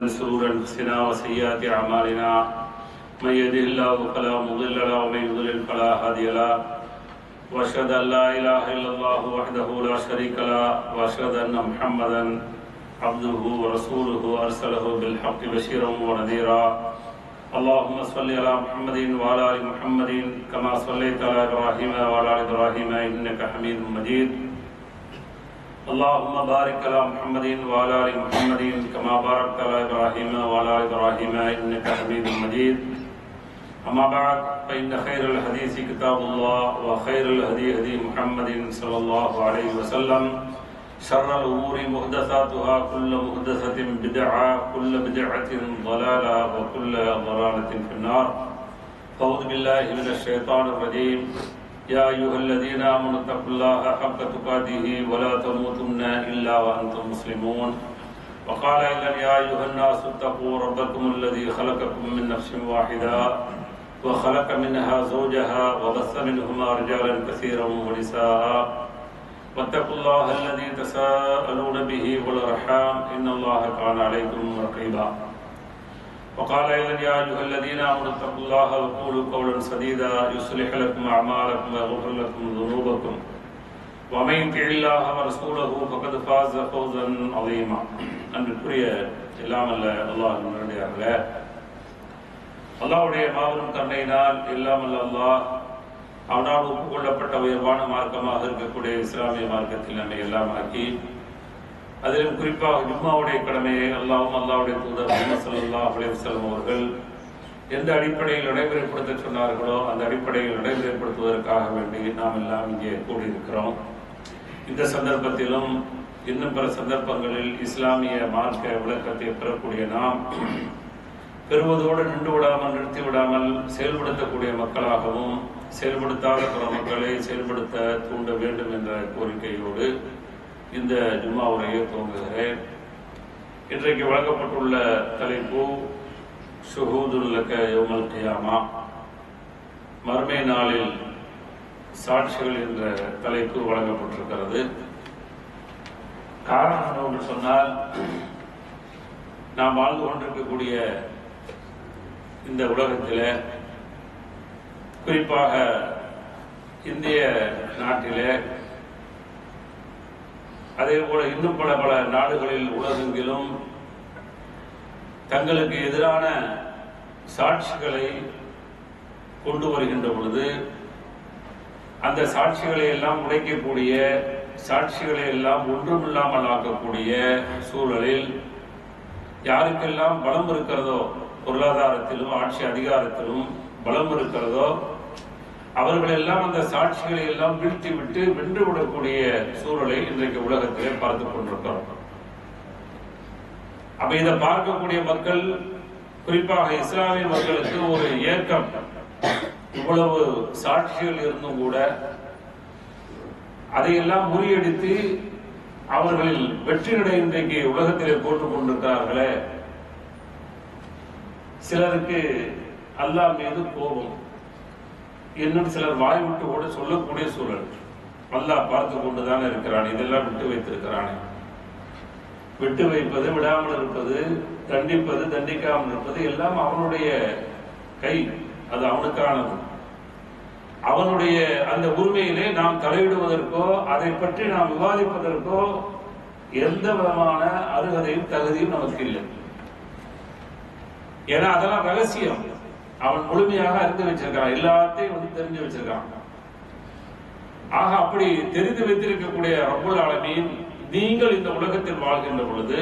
شرور أنفسنا وسيئات أعمالنا من يهده الله فلا مضل له ومن يضلل فلا هادي له وأشهد أن لا إله إلا الله وحده لا شريك له وأشهد أن محمدا عبده ورسوله أرسله بالحق بشيرا ونذيرا اللهم صل على محمد وعلى آل محمد كما صليت على إبراهيم وعلى آل إبراهيم إنك حميد مجيد اللهم بارك على محمد وعلى آل محمد كما باركت على إبراهيم وعلى آل إبراهيم إنك حميد مجيد أما بعد فإن خير الحديث كتاب الله وخير الهدي هدي محمد صلى الله عليه وسلم شر الأمور محدثاتها كل محدثة بدعة كل بدعة ضلالة وكل ضلالة في النار فأعوذ بالله من الشيطان الرجيم يا أيها الذين آمنوا اتقوا الله حق تقاته ولا تموتن إلا وأنتم مسلمون وقال أيضا يا أيها الناس اتقوا ربكم الذي خلقكم من نفس واحدة وخلق منها زوجها وبث منهما رجالا كثيرا ونساء واتقوا الله الذي تساءلون به والأرحام إن الله كان عليكم رقيبا وقال أيضا يا أيها الذين آمنوا اتقوا الله وقولوا قولا سديدا يصلح لكم أعمالكم ويغفر لكم ذنوبكم ومن يطع الله ورسوله فقد فاز فوزا عظيما அன்பிற்குரிய எல்லாம் அல்ல அல்லாஹ்வின் நல்லடியார்களே, அல்லாஹ்வுடைய மாபெரும் கருணையினால் எல்லாம் அல்ல அல்லாஹ் அவனால் ஒப்புக்கொள்ளப்பட்ட உயர்வான மார்க்கமாக இருக்கக்கூடிய இஸ்லாமிய மார்க்கத்தில் நம்மை எல்லாம் ஆக்கி அதிலும் குறிப்பாக ஜும்மாவுடைய கடமையை அல்லாஹ்வுடைய தூதர் முஹம்மது ஸல்லல்லாஹு அலைஹி வஸல்லம் அவர்கள் எந்த அடிப்படையில் நடைமுறைப்படுத்த சொன்னார்களோ அந்த அடிப்படையில் நடைமுறைப்படுத்துவதற்காக வேண்டி நாம் எல்லாம் இங்கே கூடியிருக்கிறோம். இந்த சந்தர்ப்பத்திலும் இன்னும் பிற சந்தர்ப்பங்களில் இஸ்லாமிய மார்க்க விளக்கத்தை பெறக்கூடிய நாம் பெறுவதோடு நின்று விடாமல் நிறுத்தி விடாமல் செயல்படுத்தக்கூடிய மக்களாகவும் செயல்படுத்தாத பிற மக்களை செயல்படுத்த தூண்ட வேண்டும் என்ற கோரிக்கையோடு இந்த ஜும்மா உரையை துவங்குகிறேன். இன்றைக்கு வழங்கப்பட்டுள்ள தலைப்பு ஷுஹூதுல் லக யௌமல் கியாமா, மறுமை நாளில் சாட்சிகள் என்ற தலைப்பு வழங்கப்பட்டிருக்கிறது. காரணம் என்னவென்று சொன்னால், நாம் வாழ்ந்து கொண்டிருக்கக்கூடிய இந்த உலகத்தில், குறிப்பாக இந்திய நாட்டிலே, அதே போல இன்னும் பல பல நாடுகளில் உலகெங்கிலும் தங்களுக்கு எதிரான சாட்சிகளை கொண்டு வருகின்ற பொழுது அந்த சாட்சிகளை எல்லாம் உடைக்கக்கூடிய, சாட்சிகளை எல்லாம் ஒன்றுமில்லாமல் ஆக்கக்கூடிய சூழலில் யாருக்கெல்லாம் பலம் இருக்கிறதோ, பொருளாதாரத்திலும் ஆட்சி அதிகாரத்திலும் பலம் இருக்கிறதோ அவர்களெல்லாம் அந்த சாட்சிகளை எல்லாம் வீழ்த்தி விட்டு வென்று விடக்கூடிய சூழலை இன்றைக்கு உலகத்திலே பார்த்து கொண்டிருக்கிறோம். அப்ப இதை பார்க்கக்கூடிய மக்கள், குறிப்பாக இஸ்லாமிய மக்களுக்கு ஒரு ஏக்கம், இவ்வளவு சாட்சிகள் இருந்தும் கூட அதையெல்லாம் முறியடித்து அவர்களில் வெற்றி நடை இன்றைக்கு உலகத்திலே போட்டுக் கொண்டிருக்கிறார்களே, சிலருக்கு அல்லாஹ் மீது கோபம், இன்னும் சிலர் வாய் விட்டு ஓட சொல்லக்கூடிய சூழல். அல்லாஹ் பார்த்து கொண்டுதான் இருக்கிறான், இதெல்லாம் விட்டு வைத்திருக்கிறானே. விட்டு வைப்பது, விடாமல் இருப்பது, தண்டிப்பது, தண்டிக்காமல் இருப்பது எல்லாம் அவனுடைய கை, அது அவனுக்கானது. அவனுடைய அந்த உரிமையிலே நாம் தலையிடுவதற்கோ அதை பற்றி நாம் விவாதிப்பதற்கோ எந்த விதமான அருகதையும் தகுதியும் நமக்கு இல்லை. ஏன்னா அதெல்லாம் ரகசியம். அவன் முழுமையாக அறிந்து வச்சிருக்கான், எல்லாத்தையும் தெரிஞ்சு வச்சிருக்கான். ஆக அப்படி தெரிந்து வைத்திருக்கக்கூடிய ரப்புல் ஆலமீன், நீங்கள் இந்த உலகத்தில் வாழ்கின்ற பொழுது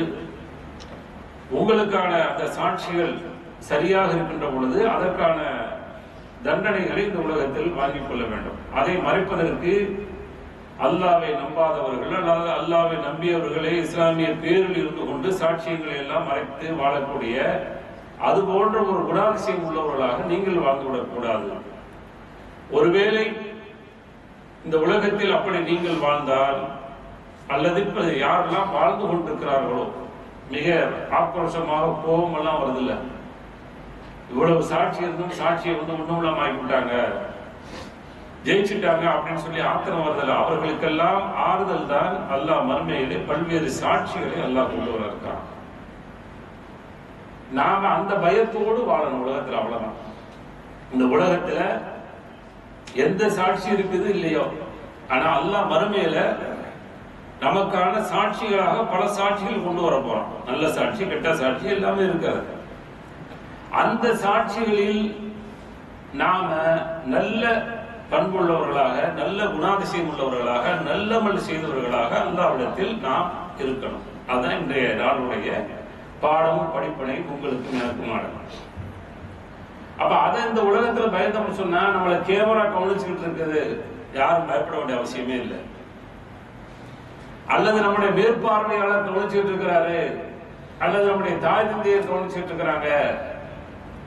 உங்களுக்கான அந்த சாட்சிகள் சரியாக இருக்கின்ற பொழுது அதற்கான தண்டனைகளை இந்த உலகத்தில் வாங்கிக் கொள்ள வேண்டும். அதை மறைப்பதற்கு அல்லாஹ்வை நம்பாதவர்கள் அல்லது அல்லாஹ்வை நம்பியவர்களே இஸ்லாமிய பேரில் இருந்து கொண்டு சாட்சியங்களை எல்லாம் மறைத்து வாழக்கூடிய அது போன்ற ஒரு குணாதிசயம் உள்ளவர்களாக நீங்கள் வாழ்ந்துவிடக் கூடாது. ஒருவேளை இந்த உலகத்தில் அப்படி நீங்கள் வாழ்ந்தால், அல்லது இப்ப யாரெல்லாம் வாழ்ந்து கொண்டிருக்கிறார்களோ, மிக ஆக்ரோஷமாக கோபம் எல்லாம் வருதில்ல, இவ்வளவு சாட்சி இருந்தும் சாட்சியை ஒண்ணுமில்லாம ஆகிவிட்டாங்க, ஜெயிச்சுட்டாங்க அப்படின்னு சொல்லி ஆத்திரம் வருதில்ல, அவர்களுக்கெல்லாம் ஆறுதல் தான் அல்லாஹ் மறுமையிலே பல்வேறு சாட்சிகளை அல்லாஹ் கொண்டு வர இருக்கான். நாம அந்த பயத்தோடு வாழணும் உலகத்துல. அவ்வளவுதான். இந்த உலகத்துல எந்த சாட்சி இருக்குது இல்லையோ, ஆனா அல்லாஹ் மறுமையில நமக்கான சாட்சிகளாக பல சாட்சிகள் கொண்டு வர போறோம். நல்ல சாட்சி, கெட்ட சாட்சி எல்லாமே இருக்காது. அந்த சாட்சிகளில் நாம நல்ல பண்புள்ளவர்களாக, நல்ல குணாதிசயம் உள்ளவர்களாக, நல்லமல் செய்தவர்களாக அல்லாஹ்விடத்தில் நாம் இருக்கணும். அதுதான் இன்றைய நாளுடைய பாடமும் படிப்பனை உங்களுக்கு எனக்குமான. அப்ப அதை இந்த உலகத்துல பயந்தோம்னு சொன்னா நம்மளை கேமரா கவனிச்சுக்கிட்டு இருக்குது, யாரும் பயப்பட வேண்டிய அவசியமே இல்லை. அல்லது நம்முடைய மேற்பார்வையாளர் கவனிச்சுட்டு இருக்கிறாரு, அல்லது நம்முடைய தாய் தந்தையர் கவனிச்சுட்டு இருக்கிறாங்க,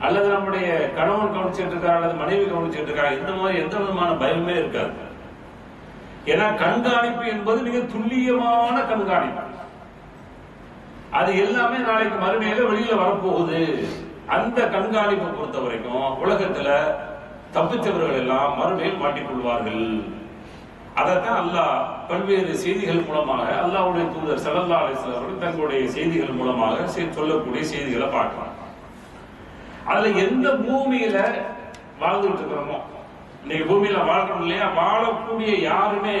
அல்லது நம்முடைய கணவன் கவனிச்சுட்டு இருக்காரு, அல்லது மனைவி கவனிச்சுட்டு இருக்காங்க, இந்த மாதிரி எந்த விதமான பயமே இருக்காது. ஏன்னா கண்காணிப்பு என்பது மிக துல்லியமான கண்காணிப்பு. அது எல்லாமே நாளைக்கு மறுமையில வெளியில வரப்போகுது. அந்த கண்காணிப்பை பொறுத்த வரைக்கும் உலகத்துல தப்பிச்சவர்கள் எல்லாம் மறுமையில் மாட்டிக்கொள்வார்கள். அதைத்தான் அல்லாஹ் பல்வேறு செய்திகள் மூலமாக, அல்லாஹ்வுடைய தூதர் ஸல்லல்லாஹு அலைஹி வஸல்லம் அவர்கள் தங்களுடைய செய்திகள் மூலமாக சொல்லக்கூடிய செய்திகளை பார்க்கலாம். அதுல எந்த பூமியில வாழ்ந்துட்டு இருக்கிறோமோ, இன்னைக்கு பூமியில வாழ்றோம் இல்லையா, வாழக்கூடிய யாருமே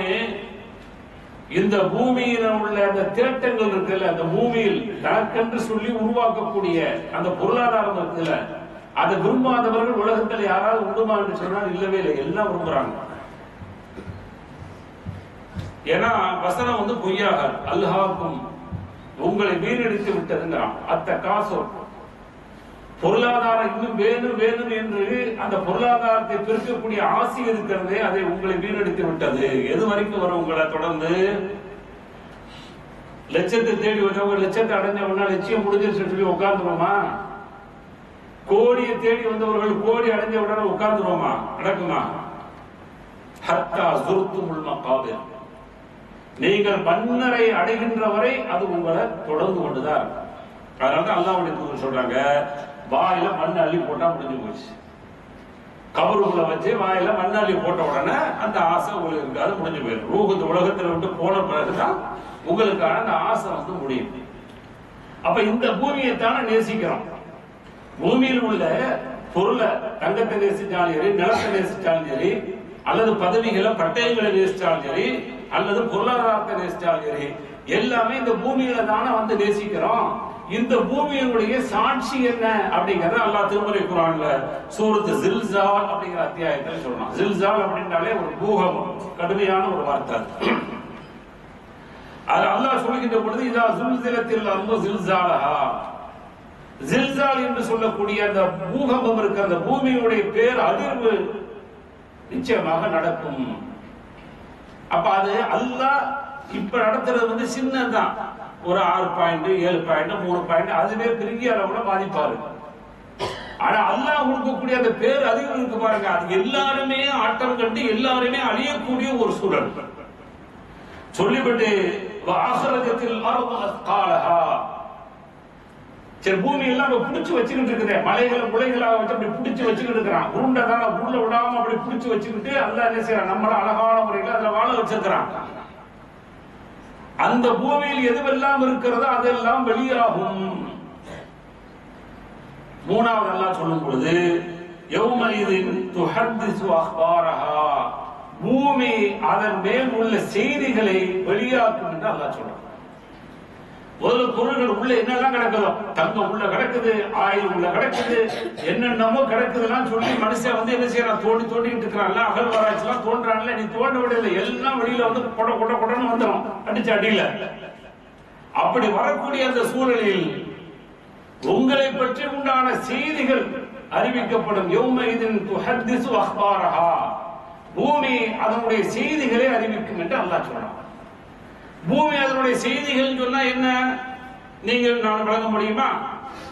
இந்த பூமியில உள்ள அந்த தேட்டங்கள் இருக்குல்ல, அந்த பூமியில் தனக்கென்று சொல்லி உருவாக்கக்கூடிய அந்த பொருளாதாரம் இருக்குல்ல, அதை விரும்பாதவர்கள் உலகத்தில் யாராவது உண்டுமா என்று சொன்னால் இல்லவே இல்லை, எல்லாம் விரும்புறாங்க. ஏன்னா வசனம் வந்து பொய்யாக அல்ஹாக்கும் உங்களை வீணடித்து விட்டதுங்கிறான். அத்த காசு பொருளாதாரம் இன்னும் வேணும் வேணும் என்று அந்த பொருளாதாரத்தை பெருக்கக்கூடிய ஆசை இருக்கிறதே, அதை உங்களை வீணடித்து விட்டது. எது வரைக்கும் வரும் உங்களை தொடர்ந்து? லட்சத்தை தேடி வந்தவங்க லட்சத்தை அடைஞ்சவனா லட்சியம் முடிஞ்சிருச்சு சொல்லி உட்கார்ந்துருவோமா? கோடியை தேடி வந்தவர்கள் கோடி அடைஞ்ச உடனே உட்கார்ந்துருவோமா? நடக்குமா? ஹத்தா சுருத்துமுல் மகாபிர், நீங்கள் மன்னரை அடைகின்ற வரை அது உங்களை தொடர்ந்து கொண்டுதான். அதனால அல்லாஹ்வுடைய தூதர் சொல்றாங்க, வாயில மண் அள்ளி போட்டா முடிஞ்சு போச்சு. கபருக்குள்ள வச்சு வாயில மண் அள்ளி போட்ட உடனே அந்த ஆசை உங்களுக்கு இருக்காது, முடிஞ்சு போயிடும். ரூஹ் இந்த உலகத்துல விட்டு போன பிறகுதான் உங்களுக்கான அந்த ஆசை வந்து முடியும். அப்ப இந்த பூமியை தானே நேசிக்கிறோம். பூமியில் உள்ள பொருளை, தங்கத்தை நேசிச்சாலும் சரி, நிலத்தை நேசிச்சாலும் சரி, அல்லது பதவிகளை பட்டயங்களை நேசிச்சாலும் சரி, அல்லது பொருளாதாரத்தை நேசிச்சாலும் சரி, எல்லாமே இந்த பூமியில தானே வந்து நேசிக்கிறோம். இந்த பூமியினுடைய சாட்சி என்ன அப்படிங்கறத அல்லாஹ் திருமறை குர்ஆன்ல சூரத்து ஜில்சால் அப்படிங்கிற அத்தியாயத்துல சொல்றான். ஜில்சால் அப்படின்னாலே ஒரு பூகம்பம், கடுமையான ஒரு வார்த்தை. அது அல்லாஹ் சொல்லுகின்ற பொழுது இதா ஜுல்சிலத்தில் அர்து ஜில்சாலஹா, ஜில்சால் என்று சொல்லக்கூடிய அந்த பூகம்பம் இருக்கு, அந்த பூமியுடைய பேர் அதிர்வு நிச்சயமாக நடக்கும். அப்ப அது அல்லாஹ் இப்ப நடத்துறது வந்து சின்னதான், ஒரு 6 பாயிண்ட் 7 பாயிண்ட் 3 பாயிண்ட், அதுவே பெரிய அளவுல பாதிப்பாரு. ஆனா அல்லாஹ் கொடுக்கக்கூடிய அந்த பேர் அதிகம் இருக்கு பாருங்க, அது எல்லாருமே ஆட்டம் கண்டு எல்லாருமே அழியக்கூடிய ஒரு சூழல். சொல்லிவிட்டு வாஹரஜத்தில் அர்து அஸ்காலஹா, சரி பூமி எல்லாம் பிடிச்சு வச்சுக்கிட்டு இருக்குது, மலைகளை முளைகளாக வச்சு அப்படி பிடிச்சு வச்சுக்கிட்டு இருக்கிறான், உருண்டதான உள்ள விடாம அப்படி பிடிச்சு வச்சுக்கிட்டு அல்லாஹ் என்ன செய்யறான், நம்மள அழகான முறையில் அதுல வாழ வச்சிருக்கிறான். அந்த பூமியில் எதுவெல்லாம் இருக்கிறதோ அதெல்லாம் வெளியாகும். மூணாவது அல்லாஹ் சொல்லும் பொழுது யௌமஇதின் துஹத்திஸு அக்பாரஹா, பூமி அதன் மேல் உள்ள செய்திகளை வெளியாக்கும் என்று அல்லாஹ் சொல்றான். ஒரு பொருள்கள் உள்ள என்னெல்லாம் கிடக்குதோ, தங்கம் உள்ள கிடக்குது, ஆயில் உள்ள கிடக்குது, என்னென்னமோ கிடக்குதுலாம் சொல்லி மனுஷன் வந்து என்ன செய்யறான், தோண்டிட்டு இருக்கிறான்ல, அகழ்வாராய்ச்சி எல்லாம் தோன்றான்ல, நீ தோண்ட விடல, எல்லாம் வெளியில வந்து கொடன்னு வந்துடும் அடிச்சு அடியில. அப்படி வரக்கூடிய அந்த சூழலில் உங்களை பற்றி உண்டான செய்திகள் அறிவிக்கப்படும். யௌமஇதின் துஹத்திஸு அக்பாரஹா, பூமி அதனுடைய செய்திகளை அறிவிக்கும் என்று அல்லாஹ் சொல்றான். பூமி அதனுடைய செய்திகள் சொன்னா என்ன, நீங்கள் நான் வழங்க முடியுமா?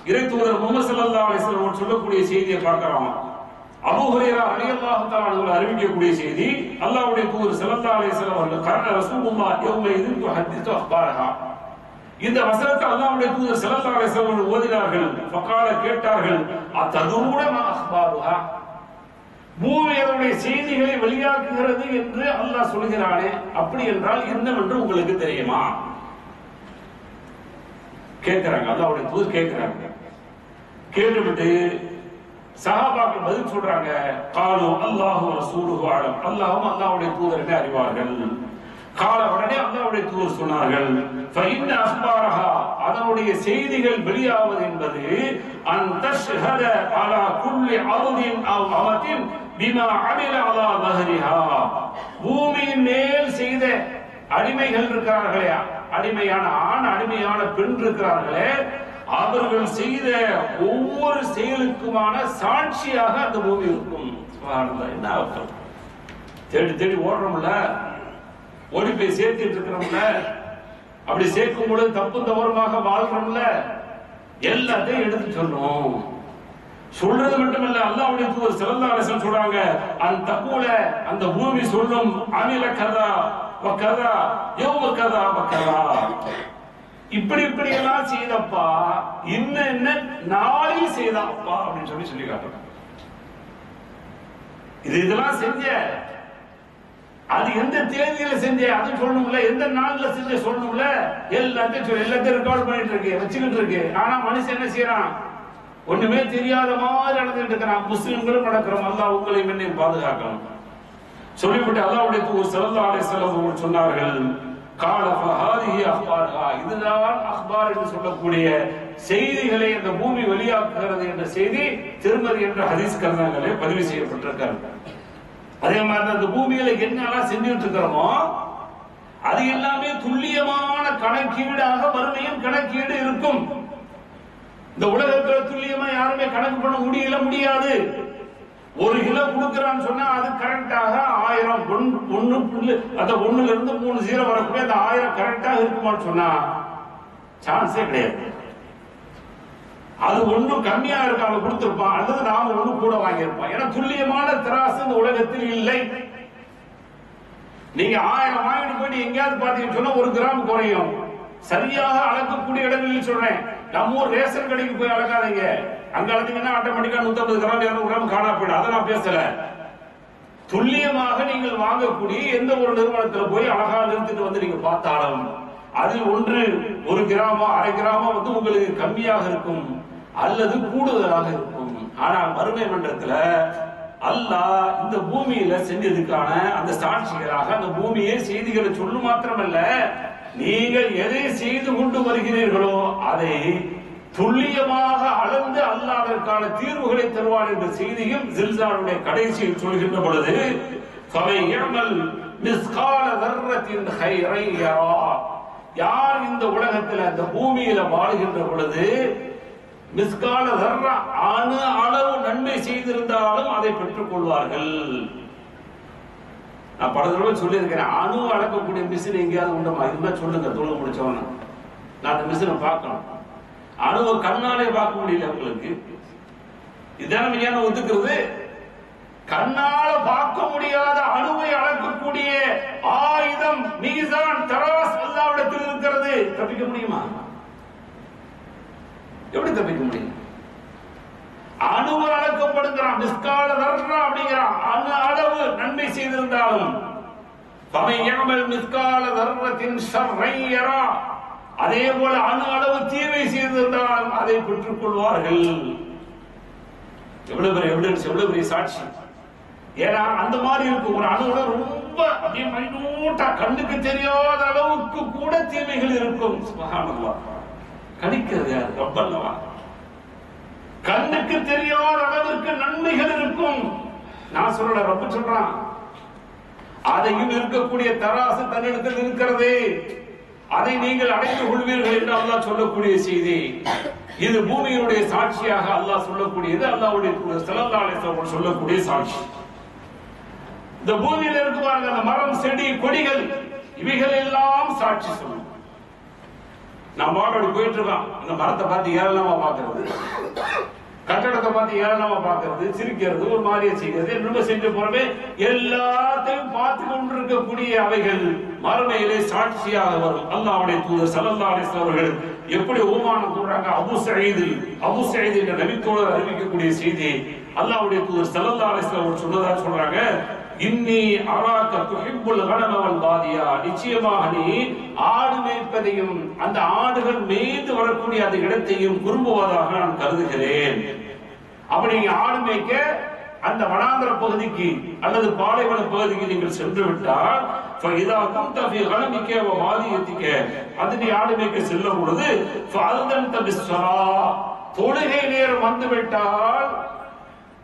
இறை தூதர் முஹம்மது ஸல்லல்லாஹு அலைஹி வஸல்லம் சொல்லக்கூடிய செய்தியை பார்க்கிறோம். அபூ ஹுரைரா ரலியல்லாஹு தஆலா அவர்கள் அறிவிக்கக்கூடிய செய்தி, அல்லாஹ்வுடைய தூதர் ஸல்லல்லாஹு அலைஹி வஸல்லம் அவர்கள் கர்ன ரசூலுல்லாஹ் யௌமஇதின் துஹத்திஸு அக்பாரஹா, இந்த வசனத்தை அல்லாஹ்வுடைய தூதர் ஸல்லல்லாஹு அலைஹி வஸல்லம் ஓதினார்கள். ஃபகால கேட்டார்கள், அத்ததுரூன மா அக்பாருஹா, பூமி அதனுடைய செய்திகளை வெளியாக்குகிறது என்று அல்லாஹ் சொல்கிறானே, அப்படி என்றால் என்னவென்று உங்களுக்கு தெரியுமா? கேட்கிறாங்க, அல்லாஹ்வுடைய தூதர் கேட்கிறாங்க. கேட்டுவிட்டு சஹாபாக்கள் பதில் சொல்றாங்க, காலு அல்லாஹு ரசூலுஹு அலம், அல்லாஹ்வும் அல்லாஹ்வுடைய தூதர் என்று அறிவார்கள். கால உடனே அல்லாஹ்வுடைய தூதர் சொன்னார்கள், ஃபஇன்ன அக்பாரஹா, அதனுடைய செய்திகள் வெளியாவது என்பது அன் தஷ்ஹத அலா குல்லி அர்தின் அவ் அமதின் பிமா அமில அலா தஹரிஹா, பூமியின் மேல் செய்த அடிமைகள் இருக்கிறார்களே, அடிமையான ஆண் அடிமையான பெண் இருக்கிறார்களே, அவர்கள் செய்த ஒவ்வொரு செயலுக்குமான சாட்சியாக அந்த பூமி இருக்கும். என்ன அர்த்தம்? தேடி தேடி ஓடுறோம்ல, ஓடி போய் சேர்த்துட்டு இருக்கிறோம்ல, அப்படி சேர்க்கும் பொழுது தப்பு தவறுமாக வாழ்றோம்ல, எல்லாத்தையும் எடுத்து சொல்லணும். சொல்றது மட்டுமல்ல, அல்லாஹ்வுடைய தூதர் ஸல்லல்லாஹு அலைஹி வஸல்லம் சொல்றாங்க, அந்த தகுல, அந்த பூமி சொல்லும், அமில கதா வ கதா யௌம கதா வ கதா, இப்படி இப்படி எல்லாம் செய்தப்பா, இன்ன நாளையும் செய்தாப்பா அப்படின்னு சொல்லி காட்டுறாங்க. இதெல்லாம் செஞ்ச, அது எந்த தேதியில செஞ்ச அது சொல்லணும்ல, எந்த நாள்ல செஞ்ச சொல்லணும்ல, எல்லாத்தையும் ரெக்கார்ட் பண்ணிட்டு இருக்கு, வச்சுக்கிட்டு இருக்கு. ஆனா மனுஷன் என்ன செய்யறான்? ஒண்ணுமே தெரியாத மாதிரி நடந்துட்டு இருக்கிறான். முஸ்லிம்களும் நடக்கிறோம். அல்லாஹ் உங்களை என்னையும் பாதுகாக்கணும். சொல்லிவிட்டு அல்லாஹ்வுடைய தூதர் ஸல்லல்லாஹு அலைஹி வஸல்லம் சொன்னார்கள், கால ஃபஹாதிஹி அக்பாரஹா, இதுதான் அக்பார் என்று சொல்லக்கூடிய செய்திகளை அந்த பூமி வெளியாக்குகிறது என்ற செய்தி திருமதி என்ற ஹதீஸ் கிரந்தங்களே பதிவு செய்யப்பட்டிருக்கிறது. அதே மாதிரி அந்த பூமியில என்னெல்லாம் செஞ்சுட்டு இருக்கிறோமோ அது எல்லாமே துல்லியமான கணக்கீடாக மறுமையும் கணக்கீடு இருக்கும். இந்த உலகத்துல துல்லியமா யாருமே கணக்கு பண்ண முடியாது. ஒரு கிலோ கொடுக்கிறான்னு சொன்னா அது கரெக்டாக 1000 அந்த 1ல இருந்து 3 0 வரக்கூடிய அந்த 1000 கரெக்டாக இருக்குமான்னு சொன்னா சான்ஸே கிடையாது. அது ஒன்றும் கம்மியா இருக்கு அவன் கொடுத்திருப்பான், அல்லது நாம ஒண்ணு கூட வாங்கியிருப்பான். ஏன்னா துல்லியமான திராசு இந்த உலகத்தில் இல்லை. நீங்க 1000 வாங்கிட்டு போயிட்டு எங்கேயாவது பாத்தீங்கன்னு சொன்னா 1 கிராம் குறையும். சரியாக அளக்கக்கூடிய இடங்களில் சொல்றேன். நம்ம ஒரு ரேஷன் கடைக்கு போய் அளக்காதீங்க. அங்க அளந்தீங்கன்னா ஆட்டோமேட்டிக்கா 150 கிராம் 200 கிராம் காணா போயிடும். அதை நான் பேசல. துல்லியமாக நீங்கள் வாங்கக்கூடிய எந்த ஒரு நிறுவனத்துல போய் அழகா நிறுத்திட்டு வந்து நீங்க பார்த்தாலும் அதில் 1 கிராமோ 1/2 கிராமோ வந்து உங்களுக்கு கம்மியாக இருக்கும் அல்லது கூடுதலாக இருக்கும். ஆனால் மறுமை மன்றத்துல அல்லாஹ் இந்த பூமியில செஞ்சதுக்கான அந்த சாட்சிகளாக அந்த பூமியை செய்திகளை சொல்லு மாத்திரமல்ல, நீங்கள் எதை செய்து கொண்டு வருகிறீர்களோ அதை துல்லியமாக அளந்து அல்லாஹ் அதற்கான தீர்வுகளை தருவான் என்ற செய்தியும் ஜில்சாலுடைய கடைசியில் சொல்கின்ற பொழுது, யார் இந்த உலகத்தில் அந்த பூமியில வாழ்கின்ற பொழுது மிஸ்கால தர்ரா அணு அளவு நன்மை செய்திருந்தாலும் அதை பெற்றுக் கொள்வார்கள். நான் பல தடவை சொல்லி இருக்கிறேன், அணு அளக்கக்கூடிய மிஷின் எங்கேயாவது உண்டமா இருந்தா சொல்லுங்க. தொழில் முடிச்சவன நான் அந்த மிஷினை பார்க்கணும். அணுவை கண்ணாலே பார்க்க முடியல உங்களுக்கு, இதான ஏன் ஒத்துக்கிறது? கண்ணால பார்க்க முடியாத அணுவை அளக்கக்கூடிய ஆயுதம் மீசான் தராஸ் அல்லாஹ்விடத்தில் இருக்கிறது. தப்பிக்க முடியுமா? எப்படி தப்பிக்க முடியும்? அணுவை அளக்கப்படுகிறான், மிஸ்கால தர்ரா அப்படிங்கிறான். அணு அளவு நன்மை செய்திருந்தாலும் மிஸ்கால தர்ரத்தின் ஷர்ரை யரா, அதே போல அணு அளவு தீமை செய்திருந்தாலும் அதை பெற்றுக் கொள்வார்கள். எவ்வளவு பெரிய எவிடன்ஸ், எவ்வளவு பெரிய சாட்சி. ஏன்னா அந்த மாதிரி இருக்கும். ஒரு அணுவோட ரொம்ப அப்படியே மைனூட்டா கண்ணுக்கு தெரியாத அளவுக்கு கூட தீமைகள் இருக்கும். சுப்ஹானல்லாஹ். கணிக்கிறது யாரு? ரப்பல்லவா. கண்ணுக்கு தெரியாத அளவிற்கு நன்மைகள் இருக்கும். நான் சொல்லல, ரப்ப சொல்றான். அதையும் இருக்கக்கூடிய தராசு தன்னிடத்தில் இருக்கிறது. அதை நீங்கள் அடைந்து கொள்வீர்கள் என்று அல்லாஹ் சொல்லக்கூடிய செய்தி. இது பூமியினுடைய சாட்சியாக அல்லாஹ் சொல்லக்கூடியது. அல்லாஹ்வுடைய தூதர் ஸல்லல்லாஹு அலைஹி வஸல்லம் சொல்லக்கூடிய சாட்சி. இந்த பூமியில இருக்கு பாருங்க, அந்த மரம் செடி கொடிகள் இவைகள் எல்லாம் சாட்சி சொல்லும். நம்ம அப்படி போயிட்டு இருக்கோம், அந்த மரத்தை பார்த்து ஏளனமா பார்க்கறது, கட்டடத்தை பார்த்து ஏளனமா பார்க்கறது, சிரிக்கிறது, ஒரு மாதிரியே செய்கிறது, என்னமோ செஞ்சு போறவே எல்லாத்தையும் பார்த்து கொண்டிருக்கக்கூடிய அவைகள் மறுமையிலே சாட்சியாக வரும். அல்லாஹ்வுடைய தூதர் ஸல்லல்லாஹு அலைஹி வஸல்லம் அவர்கள் எப்படி ஓமானம் கூறாங்க, அபூ ஸஈத் என்ற நபித்தோழர் அறிவிக்கக்கூடிய செய்தி. அல்லாஹ்வுடைய தூதர் ஸல்லல்லாஹு அலைஹி வஸல்லம் சொன்னதா சொல்றாங்க, இன்னி அராக துஹிப்புல் கனம வல் பாதியா, நிச்சயமாக நீ ஆடு மேய்ப்பதையும் அந்த ஆடுகள் மேய்ந்து வரக்கூடிய அந்த இடத்தையும் விரும்புவதாக நான் கருதுகிறேன். அப்படி நீங்க ஆடு மேய்க்க அந்த வனாந்தர பகுதிக்கு அல்லது பாலைவன பகுதிக்கு நீங்கள் சென்று விட்டால் அது நீ ஆடு மேய்க்க செல்லும் பொழுது தொழுகை நேரம் வந்துவிட்டால்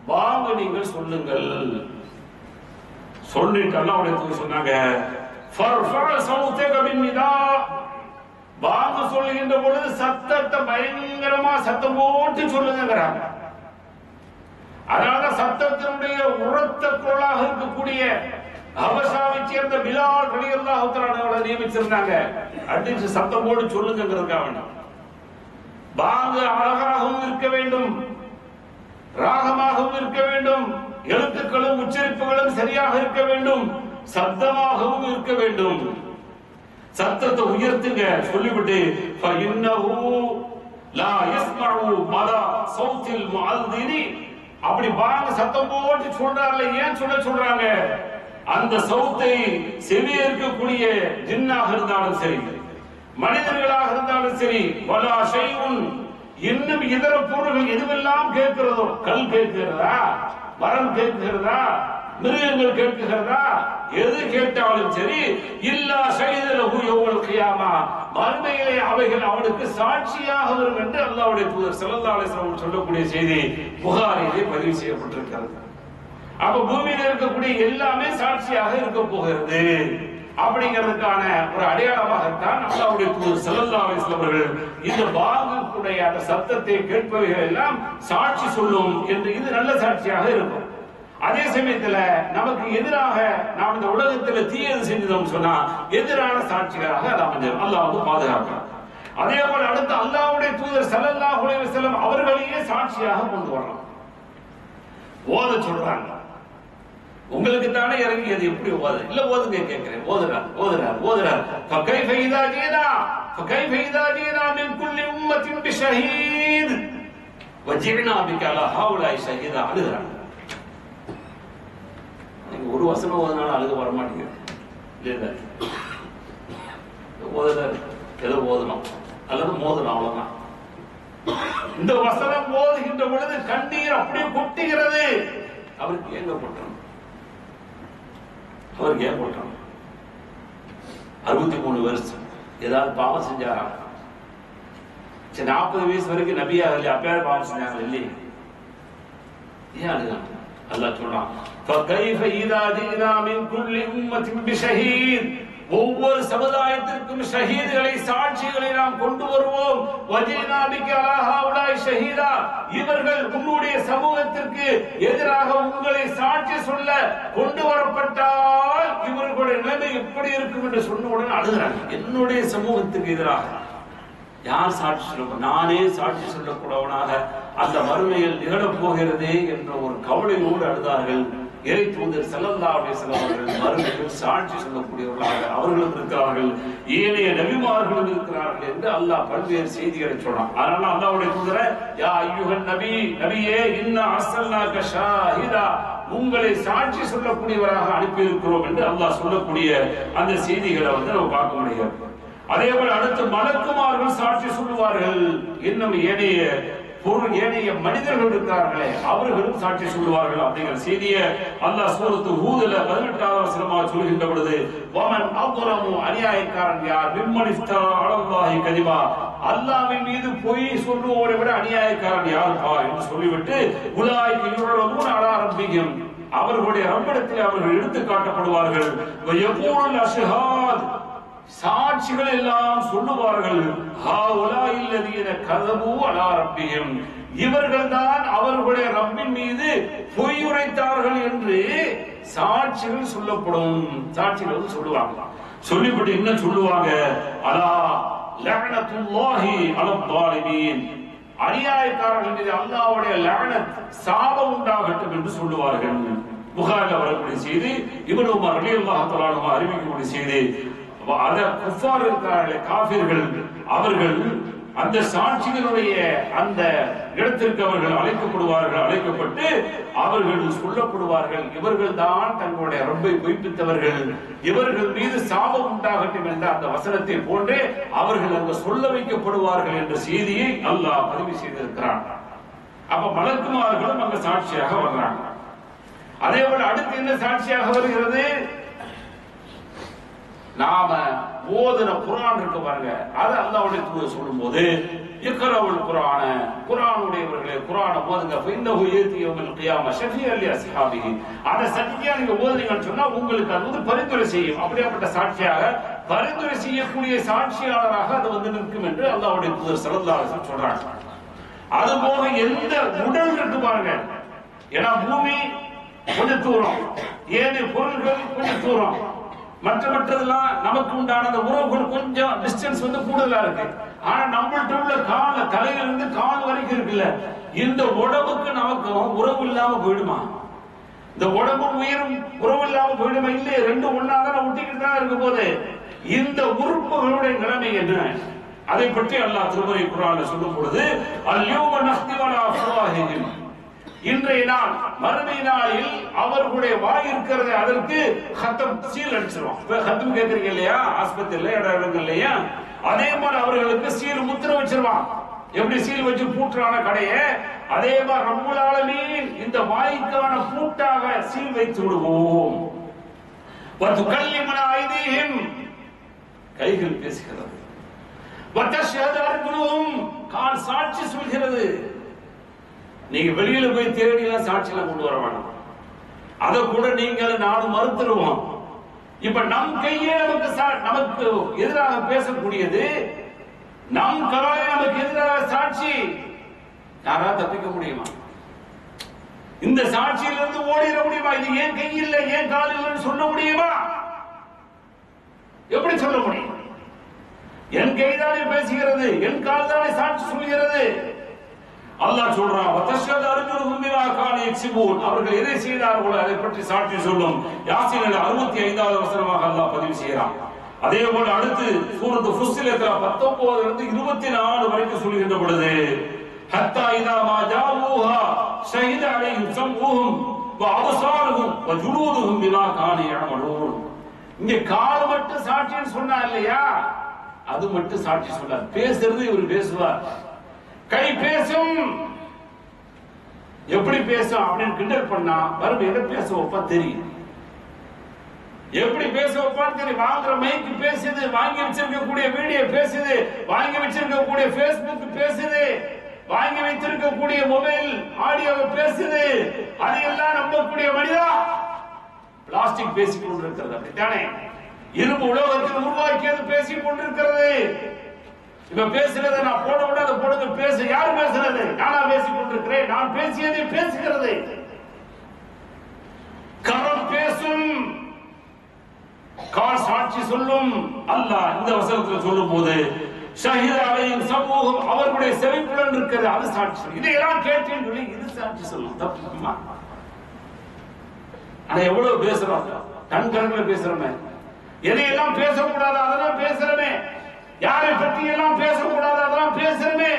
வாங்க நீங்கள் சொல்லுங்கள். சொல்லிட்டு அல்லாஹ் சொன்னாங்க வாங்க சொல்லுகின்ற பொழுது சத்தத்தை பயங்கரமா சத்தம் போட்டு சொல்லுங்கிறாங்க. அதனால சத்தத்தினுடைய உரத்த குரலாக இருக்கக்கூடிய ஹபஷாவை சேர்ந்த பிலால் ரலியல்லாஹு தஆலா அவரை நியமிச்சிருந்தாங்க. அடிச்சு சத்தம் போட்டு சொல்லுங்கிறதுக்காக வாங்க அழகாகவும் இருக்க வேண்டும், ராகமாகவும் இருக்க வேண்டும், எழுத்துக்களும் உச்சரிப்புகளும் சரியாக இருக்க வேண்டும், சத்தமாகவும் இருக்க வேண்டும். சத்தத்தை உயர்த்துங்க சொல்லிவிட்டு அப்படி வாங்க சத்தம் போட்டு சொல்றாங்க. ஏன் சொல்றாங்க? அந்த சவுத்தை செவிய இருக்கக்கூடிய ஜின்னாக இருந்தாலும் சரி, மனிதர்களாக இருந்தாலும் சரி, வலா ஷைஉன் இன்னும் இதர பொருள்கள் எதுவெல்லாம் கேட்கிறதோ, கல் கேட்கிறதா, மரம் கேட்கிறதா, மிருகங்கள் கேட்கிறதா, எது கேட்டாலும் சரி, இல்லா ஷஹீதலஹு யௌமல் கியாமா மறுமையிலே அவைகள் அவனுக்கு சாட்சியாக வரும் என்று அல்லாஹ்வுடைய தூதர் ஸல்லல்லாஹு அலைஹி வஸல்லம் சொல்லக்கூடிய செய்தி புகாரிலே பதிவு செய்யப்பட்டிருக்கிறது. அப்ப பூமியில இருக்கக்கூடிய எல்லாமே சாட்சியாக இருக்க போகிறது அப்படிங்கிறதுக்கான ஒரு அடையாளமாகத்தான் அல்லாஹ்வுடைய தூதர் ஸல்லல்லாஹு அலைஹி வஸல்லம் அவர்கள் இந்த வாங்கக்கூடிய அந்த சத்தத்தை கேட்பவைகள் எல்லாம் சாட்சி சொல்லும் என்று, இது நல்ல சாட்சியாக இருக்கும். அதே சமயத்துல நமக்கு எதிராக நாம் இந்த உலகத்துல தீயது செஞ்சோம் சொன்னா எதிரான சாட்சிகளாக அது அமைஞ்சிடும். அல்லாஹ் பாதுகாக்கிறார். அதே போல அடுத்து அல்லாஹ்வுடைய தூதர் ஸல்லல்லாஹு அலைஹி வஸல்லம் அவர்களையே சாட்சியாக கொண்டு வரலாம். ஓத சொல்றாங்க, உங்களுக்கு தானே இறங்கியது, எப்படி ஓத இல்ல ஓதுங்க கேட்கிறேன். ஓதுறார் ஃபகைஃப இதா ஜீனா மின் குல்லி உம்மத்தின் பிஷஹீத் வஜினா பிக அலா ஹவுலாய் ஷஹீதா. அழுகிறாங்க. நீங்க ஒரு வசனம் ஓதுனாலும் அழுக வர மாட்டேங்குது இல்ல, ஏதோ ஓதணும் அல்லது மோதணும், அவ்வளவுதான். இந்த வசனம் ஓதுகின்ற பொழுது கண்ணீர் அப்படியே கொட்டுகிறது. அவருக்கு ஏங்க போட்டணும்? அவருக்கு ஏன் போட்டணும்? 63 வருஷம் ஏதாவது பாவம் செஞ்சாரா? 40 வயசு வரைக்கும் நபியா இல்லையா? அப்பயாவது பாவம் செஞ்சாங்க இல்லையே? ஏன் அழுகாங்க? அல்லாஹ் சொல்றான் فَكَيْفَ إِذَا جِئْنَا مِنْ كُلِّ أُمَّةٍ بِشَهِيدٍ ஒவ்வொரு சமுதாயத்திற்கும் ஷஹீதுகளை சாட்சிகளை நாம் கொண்டு வருவோம். வஜினா பிக அலா ஹவுலாய் ஷஹீதா இவர்கள் உன்னுடைய சமூகத்திற்கு எதிராக உங்களை சாட்சி சொல்ல கொண்டு வரப்பட்டால் இவர்களுடைய நிலைமை எப்படி இருக்கும் என்று சொன்ன உடனே அழுகிறாங்க. என்னுடைய சமூகத்துக்கு எதிராக யார் சாட்சி சொல்ல? நானே சாட்சி சொல்லக்கூடவனாக அந்த மறுமையில் நிகழப் போகிறதே என்ற ஒரு கவலையோடு அழுதார்கள். இறை தூதர் ஸல்லல்லாஹு அலைஹி வஸல்லம் அவர்கள் மறுமையில் சாட்சி சொல்லக்கூடியவர்களாக அவர்களும் இருக்கிறார்கள், ஏனைய நபிமார்களும் இருக்கிறார்கள் என்று அல்லாஹ் பல்வேறு செய்திகளை சொல்றான். அதனால அல்லாஹ்வுடைய தூதரை யா அய்யுஹன் நபி, நபியே இன்னா அர்ஸல்னாக ஷாஹிதா உங்களை சாட்சி சொல்லக்கூடியவராக அனுப்பி இருக்கிறோம் என்று அல்லாஹ் சொல்லக்கூடிய அந்த செய்திகளை நம்ம பார்க்க முடியாது. அதே போல அடுத்து மலக்குமார்கள் சாட்சி சொல்லுவார்கள். இன்னும் ஏனைய மனிதர்கள் இருக்கிறார்களே அவர்களும் சாட்சி சொல்லுவார்கள் அப்படிங்கிற செய்தியை அல்லாஹ் சூரத்து ஹூதுல 18வது வசனமாக சொல்கின்ற பொழுது வமன் அظلمு அநியாயக்காரன் யார் மிம்மன் இஃப்தரா அலல்லாஹி கதிபா அல்லாஹ்வின் மீது பொய் சொல்லுவோரை விட அநியாயக்காரன் யார்ப்பா என்று சொல்லிவிட்டு உலாயிக யுரதுன அலா ரப்பிஹிம் அவர்களுடைய ரப்பிடத்தில் அவர்கள் எடுத்து காட்டப்படுவார்கள். வயகூல் அஷ்ஹாத் சாட்சிகள் எல்லாம் சொல்லுவார்கள் ஹாஉலாஇல்லதீன கஸபு அலா ரப்பிஹிம் இவர்கள்தான் அவர்களுடைய ரப்பின் மீது பொய் உரைத்தார்கள் என்று சாட்சிகள் சொல்லப்படும். சாட்சிகள் சொல்லுவாங்க. சொல்லிவிட்டு என்ன சொல்லுவாங்க? அலா லஅனத்துல்லாஹி அலல் ஸாலிமீன் அநியாயக்காரர்கள் மீது அல்லாஹ்வுடைய லஅனத் சாபம் உண்டாகட்டும் என்று சொல்லுவார்கள். புகாரில் வரக்கூடிய செய்தி, இப்னு உமர் ரலியல்லாஹு தஆலா அன்ஹு அறிவிக்கக்கூடிய செய்தி. அத குஃபார் இருக்கிறார்களே காஃபிர்கள் அவர்கள் அந்த சாட்சிகளுடைய அந்த இடத்திற்கு அவர்கள் அழைக்கப்பட்டு அவர்கள் சொல்லப்படுவார்கள், இவர்கள் தான் தங்களுடைய ரப்பை பொய்ப்பித்தவர்கள், இவர்கள் மீது சாபம் உண்டாகட்டும் என்ற அந்த வசனத்தை போன்றே அவர்கள் அங்கு சொல்ல வைக்கப்படுவார்கள் என்ற செய்தியை அல்லாஹ் பதிவு செய்திருக்கிறான். அப்ப மலக்குமார்களும் அங்க சாட்சியாக வர்றாங்க. அதே போல அடுத்து என்ன சாட்சியாக வருகிறது? நாம ஓதுன குர்ஆன் இருக்கு பாருங்க, அது அல்லாஹ்வுடைய தூதர் சொல்லும்போது இக்ராவுல் குர்ஆன, குர்ஆனுடையவர்களே குர்ஆனை ஓதுங்க, ஃபைன்னஹு யதி யௌமல் கியாமah ஷஃபியல் லி அஸ்ஹாபிஹி. அத சத்தியா நீங்க ஓதுனீங்கன்னு சொன்னா உங்களுக்கு அது வந்து பரிந்துரை செய்யும். அப்படிப்பட்ட சாட்சியாக பரிந்துரை செய்யக்கூடிய சாட்சியாளராக அது வந்து நிற்கும் என்று அல்லாஹ்வுடைய தூதர் ஸல்லல்லாஹு அலைஹி வஸல்லம் சொல்றாங்க. அது போக எந்த உடல் இருக்கு பாருங்க, ஏன்னா பூமி கொஞ்சம் தூரம், ஏனைய பொருள்கள் கொஞ்சம் தூரம், மற்றதெல்லாம் நமக்கு உண்டான அந்த உறவுகள் கொஞ்சம் டிஸ்டன்ஸ் வந்து கூடுதலா இருக்கு. ஆனா நம்மள்ட்ட உள்ள கால தலையில இருந்து கால் வரைக்கும் இருக்குல்ல, இந்த உடம்புக்கு நமக்கு உறவு இல்லாம போயிடுமா? இந்த உடம்பு உயிரும் உறவு இல்லாம போயிடுமா? இல்லையே, ரெண்டு ஒன்னாதான் ஒட்டிக்கிட்டு தான் இருக்க போது. இந்த உறுப்புகளுடைய நிலைமை என்ன? அதை பற்றி அல்லாஹ் திருமறை குர்ஆன்ல சொல்லும் பொழுது அல்யௌம நஹ்திமு அலா அஃப்வாஹிஹிம், இன்றைய நாள் மறுமை நாளில் அவர்களுடைய வாய் இருக்கிறது அதற்கு ஹத்தம் சீல் அடிச்சிருவோம். ஹத்தம் கேட்கறீங்க இல்லையா, ஆஸ்பத்திரியில இடங்கள் இல்லையா, அதே மாதிரி அவர்களுக்கு சீல் முத்திரை வச்சிருவான். எப்படி சீல் வச்சு பூட்டுறான கடையை, அதே மாதிரி ரப்புல் ஆலமீன் இந்த வாய்க்கான பூட்டாக சீல் வைத்து விடுவோம். வதுகல்லிமுனா ஐதீஹிம், கைகள் பேசுகிறது. வதஷ்ஹது அர்ஜுலுஹும், கால் சாட்சி சொல்கிறது. நீங்க வெளியில போய் தேடி எல்லாம் சாட்சியெல்லாம் கொண்டு வர வேண்டாம், அதை கூட நீங்கள் நானும் மறுத்துருவோம். இப்ப நம் கையே நமக்கு எதிராக பேசக்கூடியது, நம் கலாய நமக்கு எதிராக சாட்சி, யாரா தப்பிக்க முடியுமா? இந்த சாட்சியிலிருந்து ஓடிட முடியுமா? இது ஏன் கை இல்லை ஏன் கால் இல்லைன்னு சொல்ல முடியுமா? எப்படி சொல்ல முடியும்? என் கைதானே பேசுகிறது, என் கால் தானே சாட்சி சொல்கிறது. அல்லாஹ் சொல்றான், வதஷ்ஹது அர்ஜுலுஹும் பிமா கானூ யக்ஸிபூன், அவர்கள் எதை செய்தார்களோ அதை பற்றி சாட்சி சொல்லும். யாசீன் 65வது வசனமாக அல்லாஹ் பதிவு செய்கிறான். அதே போல அடுத்து சூரத்து ஃபுஸ்ஸிலத்ல 19 இருந்து 24 வரைக்கும் சொல்கின்ற பொழுது ஹத்தா இதா மா ஜாஊஹா ஷஹித அலைஹிம் ஸம்உஹும் வ அப்ஸாருஹும் வ ஜுலூதுஹும் பிமா கானூ யஅமலூன். இங்க கால் மட்டும் சாட்சின்னு சொன்னா இல்லையா, அது மட்டும் சாட்சி சொல்லார். பேசுறது இவர் பேசுவார், கை பேசும். எப்படி பேசும் அப்படின்னு கிண்டல் பண்ணா வரும், என்ன பேச வைப்பா தெரியும், எப்படி பேச வைப்பான்னு தெரியும். வாங்குற மைக்கு பேசுது, வாங்கி வச்சிருக்கக்கூடிய வீடியோ பேசுது, வாங்கி வச்சிருக்கக்கூடிய பேஸ்புக் பேசுது, வாங்கி வைத்திருக்கக்கூடிய மொபைல் ஆடியோ பேசுது. அதையெல்லாம் நம்பக்கூடிய மனிதா பிளாஸ்டிக் பேசிக் கொண்டிருக்கிறது, அப்படித்தானே? இரும்பு உலோகத்தில் உருவாக்கியது பேசிக் கொண்டிருக்கிறது. இப்ப பேசுறது நான் போட விட அதை போடுங்க, பேச யார் பேசுறது? நானா பேசிக் கொண்டிருக்கிறேன், நான் பேசியதை பேசுகிறது. கரம் பேசும், கால் சாட்சி சொல்லும். அல்லாஹ் இந்த வசனத்தில் சொல்லும் போது ஷஹீத அலைஹிம் ஸம்உஹும், அவர்களுடைய செவிப்புலன் இருக்கிறது, அது சாட்சி சொல்லும். இதையெல்லாம் கேட்டேன்னு சொல்லி இது சாட்சி சொல்லும். தப்புமா? ஆனா எவ்வளவு பேசுறோம், டன் கணக்கில் பேசுறோமே. எதையெல்லாம் பேசக்கூடாது அதெல்லாம் பேசுறமே, யாரை பற்றி எல்லாம் பேசக்கூடாது அதெல்லாம் பேசுறமே.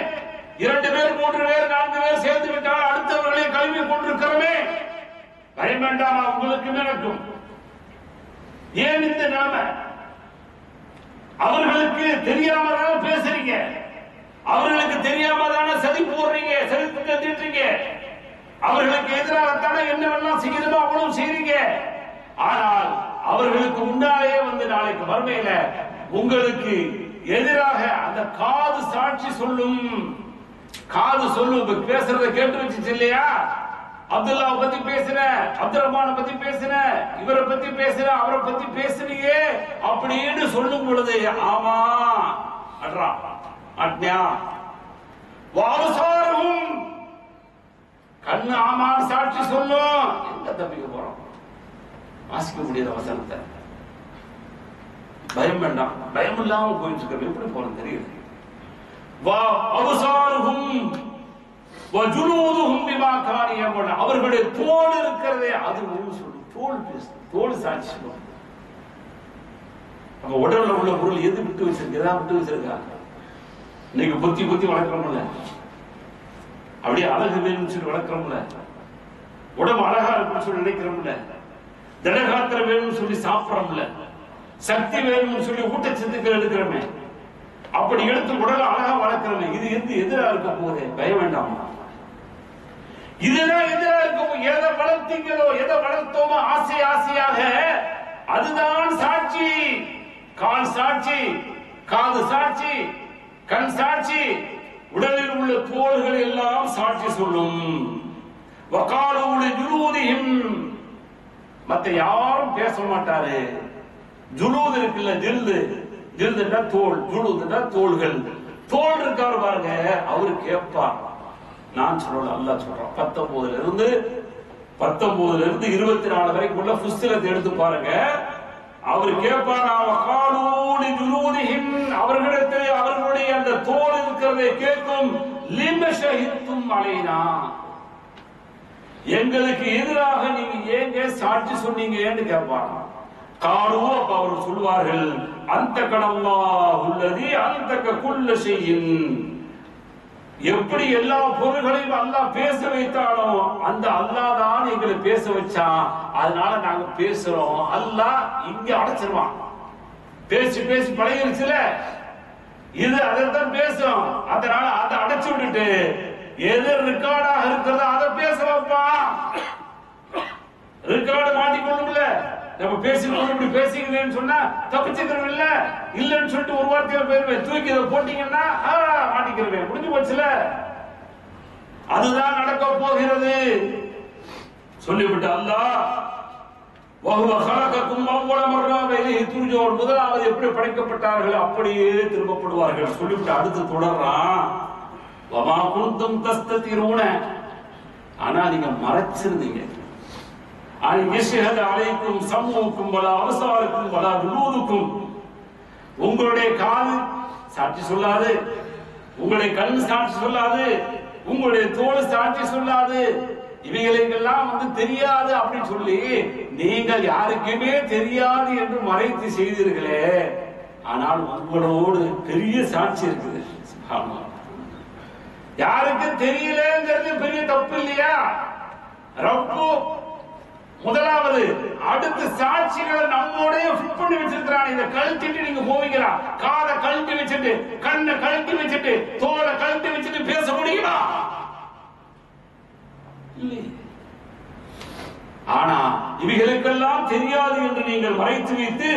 2 பேர் 3 பேர் 4 பேர் சேர்ந்து விட்டால் அடுத்தவர்களை கல்வி கொண்டிருக்கிறோமே. பயம் வேண்டாமா உங்களுக்கு எனக்கும்? ஏன் இந்த நிலைமை? அவர்களுக்கு தெரியாமதான பேசுறீங்க, அவர்களுக்கு தெரியாமதான சதி போடுறீங்க, சதித்து தந்துட்டீங்க, அவர்களுக்கு எதிராகத்தானே என்னவெல்லாம் செய்யணுமோ அவ்வளவு செய்றீங்க. ஆனால் அவர்களுக்கு முன்னாலே வந்து நாளைக்கு மறுமையில உங்களுக்கு எதிராக அந்த காது சாட்சி சொல்லும். காது சொல்லும், பேசுறத கேட்டு வச்சு இல்லையா, அப்துல்லாவை பத்தி பேசுற, அப்துல் ரஹ்மானை பத்தி பேசுற, இவரை பத்தி பேசுற, அவரை பத்தி பேசுறீங்க அப்படின்னு சொல்லும் பொழுது ஆமா அட்ரா அட்ஞா வாவசாரும், கண்ணு ஆமான்னு சாட்சி சொல்லும். எங்க தப்பிக்க போறோம்? வாசிக்க முடியாத வசனத்தை. பயம் வேண்டாம், பயம் இல்லாம போயிட்டு இருக்க எப்படி போறது தெரியுது. வா அபசாருஹும் வ ஜுலூதுஹும் பிமா கானூ யஅமலூன், அவர்களுடைய தோல் இருக்கிறதே அது சொல்லும். தோல் பேசும், தோல் சாட்சி சொல்லும். நம்ம உடல்ல உள்ள பொருள் எது விட்டு வச்சிருக்கா, விட்டு வச்சிருக்கா? இன்னைக்கு புத்தி புத்தி வளர்க்கிறோம்ல, அப்படியே அழகு வேணும்னு சொல்லி வளர்க்கிறோம்ல, உடம்பு அழகா இருக்குன்னு சொல்லி நினைக்கிறோம்ல, திடகாத்திரம் வேணும்னு சொல்லி சாப்பிடறோம்ல, சக்தி வேணும்னு சொல்லி ஊட்டச்சத்துக்கள் எடுக்கிறோமே, அப்படி எடுத்து உடலை அழகா வளர்க்கிறோமே. இது எதிராக இருக்க போதே பயம் வேண்டாமா? இதுதான் எதிராக இருக்கும். எதை வளர்த்தீங்களோ, எதை வளர்த்தோமோ ஆசையாக அதுதான் சாட்சி. கால் சாட்சி, காது சாட்சி, கண் சாட்சி, உடலில் உள்ள தோள்கள் எல்லாம் சாட்சி சொல்லும். வகாலுடைய ஜுலூதிஹிம், மத்த யாரும் பேச மாட்டாரு. ஜுலூத் இருக்குல்ல, ஜில்துன்னா தோல், ஜுலூதுன்னா தோள்கள். தோல் இருக்காரு பாருங்க, அவரு கேட்பார். நான் சொல்லல, அல்லாஹ் சொல்றான். 19 இருந்து 24 வரைக்கும் உள்ள புஸ்தகத்தை எடுத்து பாருங்க. அவர் கேட்பார், அவர்களிடத்தில் அவர்களுடைய அந்த தோல் இருக்கிறதை கேட்கும். லிம ஷஹித்தும் அலைனா, எங்களுக்கு எதிராக நீங்க ஏங்க சாட்சி சொன்னீங்கன்னு கேட்பாங்க. காலு, அப்ப அவர் சொல்வார்கள், அந்த கனல்லாஹு அல்லதி அன்தக குல்ல ஷைஇன், எப்படி எல்லா பொருள்களையும் அல்லாஹ் பேச வைத்தானோ அந்த அல்லாஹ் தான் எங்களை பேச வச்சான், அதனால நாங்க பேசுறோம். அல்லாஹ் இங்க அடைச்சிருவான். பேசி பேசி பழகிருச்சுல, இது அதைத்தான் பேசும். அதனால அதை அடைச்சு விட்டுட்டு எது ரெக்கார்டாக இருக்கிறதோ அதை பேசலாம்ப்பா. ரெக்கார்டு மாட்டிக்கொள்ளும்ல, நம்ம பேசிக்கொண்டு இப்படி பேசிக்கிறேன்னு சொன்னா தப்பிச்சுக்கிறோம். இல்லன்னு சொல்லிட்டு ஒரு வார்த்தையில போயிருவேன், தூக்கி இதை போட்டீங்கன்னா மாட்டிக்கிறவேன், முடிஞ்சு போச்சுல. அதுதான் நடக்க போகிறது சொல்லிவிட்டு அல்லாஹ் முதலாவது எப்படி படைக்கப்பட்டார்கள் அப்படியே திரும்பப்படுவார்கள் சொல்லிவிட்டு அடுத்து தொடர்றான். ஆனா நீங்க மறைச்சிருந்தீங்க. உங்களுடைய காது சாட்சி சொல்லாது, உங்களுடைய கண் சாட்சி சொல்லாது, உங்களுடைய தோல் சாட்சி சொல்லாது, இவைகளுக்கெல்லாம் தெரியாது அப்படின்னு சொல்லி நீங்கள் யாருக்குமே தெரியாது என்று மறைத்து செய்தீர்களே. ஆனால் உங்களோடு பெரிய சாட்சி இருக்குது. யாருக்கு தெரியலங்கிறது பெரிய தப்பு இல்லையா? ரப்பு முதலாவது, அடுத்த சாட்சிகளை நம்மோடய ஃபிட் பண்ணி வச்சிருக்கிறான். இதை கழட்டிட்டு நீங்க போவீங்களா? காதை கழட்டி வச்சுட்டு, கண்ணை கழட்டி வச்சுட்டு, தோலை கழட்டி வச்சுட்டு பேச முடியுமா? ஆனா இவைகளுக்கெல்லாம் தெரியாது என்று நீங்கள் மறைத்து வைத்து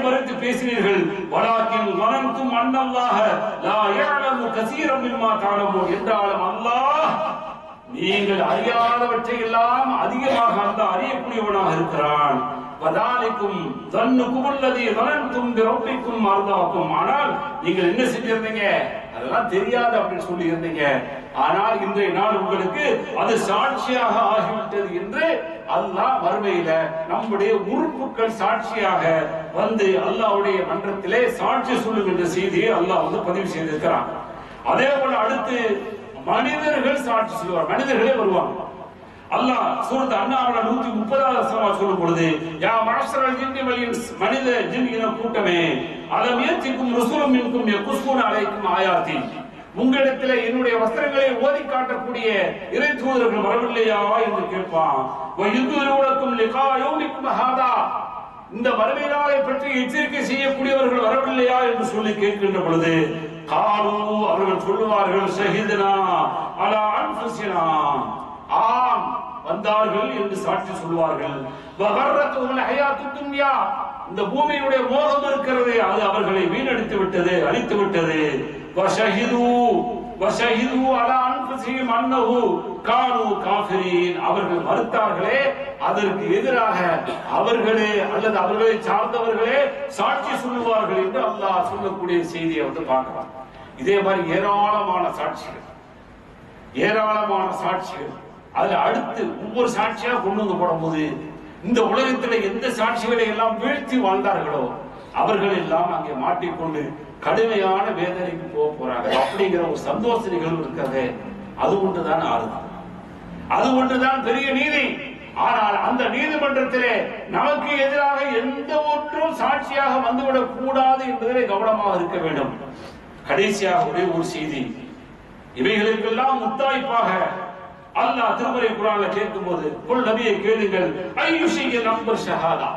மறைத்து பேசினீர்கள். வலாக்கின் வனந்தும் அன்னல்லாஹ லா யஅலமு கஸீரம் மிம்மா தஅலமூன், என்றாலும் அல்லாஹ் நீங்கள் அறியாதவற்றை எல்லாம் அதிகமாக அல்லாஹ் அறியக்கூடியவனாக இருக்கிறான். வதாலிக்கும் தன்னுக்கும் அல்லதி வனந்தும் பிரப்பிக்கும் அர்தாக்கும், ஆனால் நீங்கள் என்ன செஞ்சிருந்தீங்க? அதெல்லாம் தெரியாது அப்படின்னு சொல்லி இருந்தீங்க. ஆனால் இன்றைய நாள் உங்களுக்கு அது சாட்சியாக ஆகிவிட்டது என்று அல்லாஹ் மறுமையில நம்முடைய உறுப்புகள் சாட்சியாக வந்து அல்லாஹ்வுடைய மன்றத்திலே சாட்சி சொல்லும் என்ற செய்தியை அல்லாஹ் பதிவு செய்திருக்கிறான். அதே போல அடுத்து மனிதர்கள் சாட்சி சொல்லுவார், மனிதர்களே வருவாங்க. அல்லாஹ் சூரத் அன்ஆம்ல 130வது வசனம் சொல்லும் பொழுது, யா மஅஷரல் ஜின்னி வல் இன்ஸ், மனித ஜின் இன கூட்டமே, அலம் யத்திக்கும் ருசுலும் மின்கும் யகுஸ்ஸூன அலைக்கும் ஆயாத்தி, உங்களிடத்தில் என்னுடைய வஸ்திரங்களை ஓதி காட்டக்கூடிய இறை தூதர்கள் வரவில்லையா என்று கேட்பான். வயுதுருலக்கும் லிகா யௌமிக்கும் ஹாதா, இந்த மறுமை நாளை பற்றி எச்சரிக்கை செய்யக்கூடியவர்கள் வரவில்லையா என்று சொல்லி கேட்கின்ற பொழுது, காலு, அவர்கள் சொல்லுவார்கள், ஷஹித்னா அலா அன்ஃபுஸினா, ஆம் வந்தார்கள் என்று சாட்சி சொல்வார்கள். வகர்ரத்துல் ஹயாத்துத் துன்யா, இந்த பூமியுடைய மோகம் இருக்கிறது, அது அவர்களை வீணடித்து விட்டது, அழித்து விட்டது. வஷஹிது அலா அன்ஃபுஸிஹிம் அன்னஹு கானூ காஃபிரீன், அவர்கள் மறுத்தார்களே அதற்கு எதிராக அவர்களே அல்லது அவர்களை சார்ந்தவர்களே சாட்சி சொல்லுவார்கள் என்று அல்லாஹ் சொல்லக்கூடிய செய்தியை பார்க்கலாம். இதே மாதிரி ஏராளமான சாட்சிகள் அதுல அடுத்து ஒவ்வொரு சாட்சியா கொண்டு வந்து போடும்போது, இந்த உலகத்தில் எந்த சாட்சிகளை எல்லாம் வீழ்த்தி வாழ்ந்தார்களோ அவர்கள் எல்லாம் அங்கே மாட்டிக்கொண்டு கடுமையான வேதனைக்கு போறாங்க. அப்படிங்கிற ஒரு சந்தோஷ நிகழ்வு இருக்கிறது. அது ஒன்றுதான் ஆறுதல், அது ஒன்றுதான் பெரிய நீதி. ஆனால் அந்த நீதிமன்றத்திலே நமக்கு எதிராக எந்த ஒன்றும் சாட்சியாக வந்துவிடக் கூடாது என்பதிலே கவனமாக இருக்க வேண்டும். கடைசியாக ஒரே ஒரு செய்தி, இவைகளுக்கெல்லாம் முத்தாய்ப்பாக அல்லாஹ் திருமறை குர்ஆன்ல கேட்கும்போது, குல் நபியை கேளுங்கள், ஐயுஷியல் அக்பர் ஷஹாதா,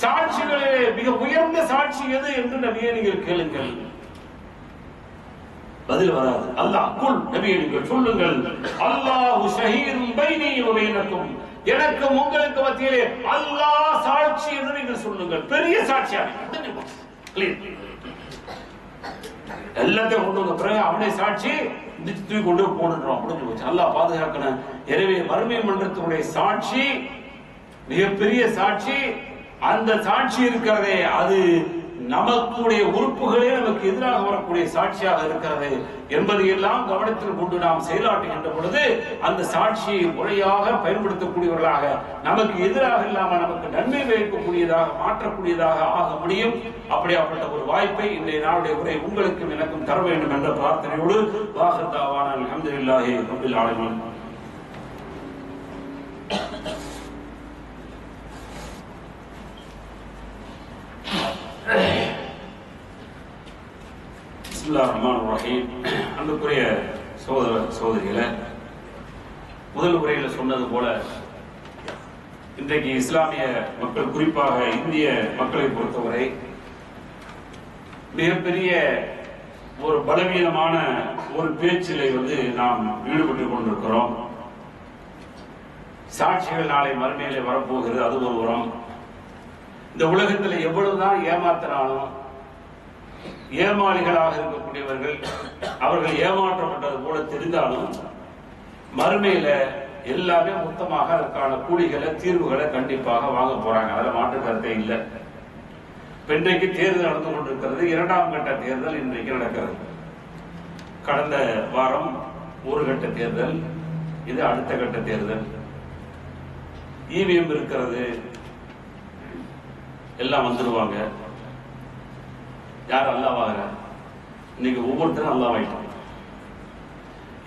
சாட்சிகளிலே மிக உயர்ந்த சாட்சி எது என்று நபியை நீங்கள் கேளுங்கள். பதில் வராது. அல்லாஹ் குல் நபியை நீங்கள் சொல்லுங்கள், அல்லாஹு ஷஹீதுன் பைனி வ பைனக்கும், எனக்கு உங்களுக்கு மத்தியிலே அல்லாஹ் சாட்சி என்று நீங்கள் சொல்லுங்கள். பெரிய சாட்சியாக எல்லாத்தையும் கொண்டு வந்த பிறகு அவனே சாட்சி தூக்கி கொண்டு போடுறோம். முடிஞ்சு போச்சு. அல்லாஹ் பாதுகாக்கணும். எனவே மறுமை மன்றத்தினுடைய சாட்சி மிகப்பெரிய சாட்சி. அந்த சாட்சி இருக்கிறதே, அது நமக்குடைய உறுப்புகளே நமக்கு எதிராக வரக்கூடிய சாட்சியாக இருக்கிறது என்பதை எல்லாம் கவனத்தில் கொண்டு நாம் செயலாற்றுகின்ற பொழுது அந்த சாட்சியை முறையாக பயன்படுத்தக்கூடியவர்களாக, நமக்கு எதிராக இல்லாமல் நமக்கு நன்மை வைக்கக்கூடியதாக மாற்றக்கூடியதாக ஆக முடியும். அப்படியாப்பட்ட ஒரு வாய்ப்பை இன்றைய நாளுடைய உரை உங்களுக்கும் எனக்கும் தர வேண்டும் என்ற பிரார்த்தனையோடு வாஹிர் தஅவானா அல்ஹம்துலில்லாஹி ரப்பில் ஆலமீன். பிஸ்மில்லாஹிர் ரஹ்மானிர் ரஹீம். அன்புக்குரிய சகோதர சகோதரிகளே, முதல் உரையில் சொன்னது போல இன்றைக்கு இஸ்லாமிய மக்கள், குறிப்பாக இந்திய மக்களை பொறுத்தவரை மிகப்பெரிய ஒரு பலவீனமான ஒரு பேச்சிலை நாம் ஈடுபட்டுக் கொண்டிருக்கிறோம். சாட்சிகள் நாளை மறுமையிலே வரப்போகிறது, அது ஒரு உரம். இந்த உலகத்தில் எவ்வளவுதான் ஏமாத்தினாலும் ஏமாளிகளாக இருக்கக்கூடியவர்கள், அவர்கள் ஏமாற்றப்பட்டது போல தெரிந்தாலும் மறுமையில எல்லாமே மொத்தமாக அதற்கான கூலிகளை தீர்வுகளை கண்டிப்பாக வாங்க போறாங்க. அதில் மாற்று கருத்தே இல்லை. இன்றைக்கு தேர்தல் நடந்து கொண்டிருக்கிறது. 2ஆம் கட்ட தேர்தல் இன்றைக்கு நடக்கிறது. கடந்த வாரம் ஒரு கட்ட தேர்தல், இது அடுத்த கட்ட தேர்தல். இவிஎம் இருக்கிறது, எல்லாம் வந்துடுவாங்க. யார் அல்லாவாகிற? இன்னைக்கு ஒவ்வொருத்தரும் அல்லாவாயிட்டாங்க.